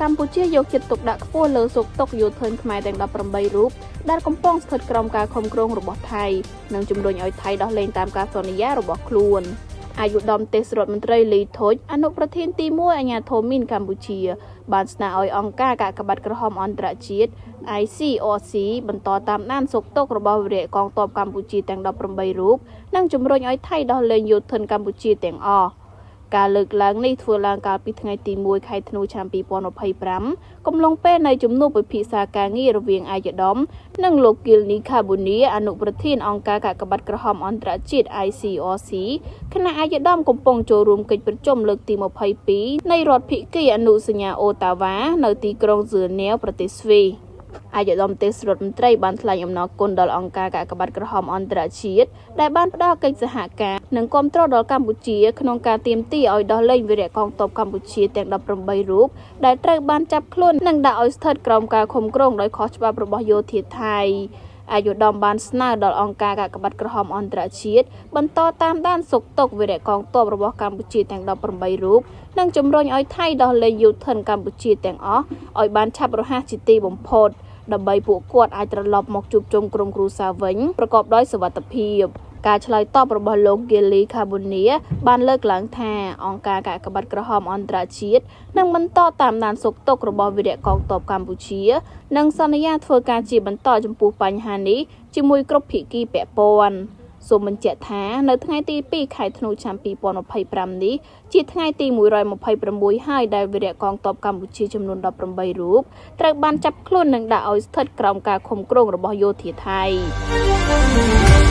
កម្ពុជាយកចិត្តទុកដាក់ខ្ពស់លើសុខទុក្ខយោធិនខ្មែរទាំង18រូបដែលកំពុងស្ថិតក្រោមការឃុំឃ្លងរបស់ថៃនិងជំរុញឲ្យថៃដោះលែងតាមការសន្យារបស់ខ្លួនអាយុដំទេសរដ្ឋមន្ត្រីលីថុចអនុប្រធានទី1អាជ្ញាធរមីនកម្ពុជាបានស្នើឲ្យអង្គការកាកបាទក្រហមអន្តរជាតិ ICRC បន្តតាមដានសុខទុក្ខរបស់វីរៈកងទ័ពកម្ពុជាទាំង18រូបនិងជំរុញឲ្យថៃដោះលែងយោធិនកម្ពុជាទាំងអស់ការលើកឡើងនេះធ្វើឡើងកាលពីថ្ងៃទី1ខែធ្នូឆ្នាំ2025កំឡុងពេលនៃជំនួបពិភាក្សាការងាររវាងអាយដាមនិងលោកគីលនីខាបូនីអនុប្រធានអង្គការកាកបាទក្រហមអន្តរជាតិ ICRC គណៈអាយដាមកំពុងចូលរួមកិច្ចប្រជុំលើកទី22នៃរដ្ឋភិគីអនុសញ្ញាអូតាវ៉ានៅទីក្រុងហ្សឺណែវប្រទេសស្វីសអាយដាមទេសរដ្ឋមន្ត្រីបានថ្លែងអំណរគុណដល់អង្គការកាកបាទក្រហមអន្តរជាតិដែលបានផ្ដល់កិច្ចសហការនិងគាំទ្រដល់កម្ពុជាក្នុងការទាមទារឲ្យដោះលែងវីរៈកងទ័ពកម្ពុជាទាំង18រូបដែលត្រូវបានចាប់ខ្លួននិងដាក់ឲ្យស្ថិតក្រោមការឃុំឃ្លងដោយខុសច្បាប់របស់យោធាថៃអាយុដំបានស្នើដល់អង្គការកាកបាទក្រហមអន្តរជាតិបន្តតាមដានសុខទុក្ខវីរៈកងទ័ពរបស់កម្ពុជាទាំង18រូបនិងជំរុញឲ្យថៃដោះលែងយោធិនកម្ពុជាទាំងអស់ឲ្យបានឆាប់រហ័សជាទីបំផុតដើម្បីពួកគាត់អាចត្រឡប់មកជួបជុំក្រុមគ្រួសារវិញប្រកបដោយសុវត្ថិភាពការឆ្លើយតបរបស់លោកហ្គីលីខាបូនីបានលើកឡើងថាអង្គការកាកបាទក្រហមអន្តរជាតិនឹងបន្តតាមដានសុខទុក្ខរបស់វីរៈកងទ័ពកម្ពុជានិងសន្យាធ្វើការជាបន្តចំពោះបញ្ហានេះជាមួយគ្រប់ភាគីពាក់ព័ន្ធសូមបញ្ជាក់ថានៅថ្ងៃទី2ខែធ្នូឆ្នាំ2025នេះជាថ្ងៃទី126ហើយដែលវីរៈកងទ័ពកម្ពុជាចំនួន18រូបត្រូវបានចាប់ខ្លួននិងដាក់ឲ្យស្ថិតក្រោមការឃុំឃ្លងរបស់យោធាថៃ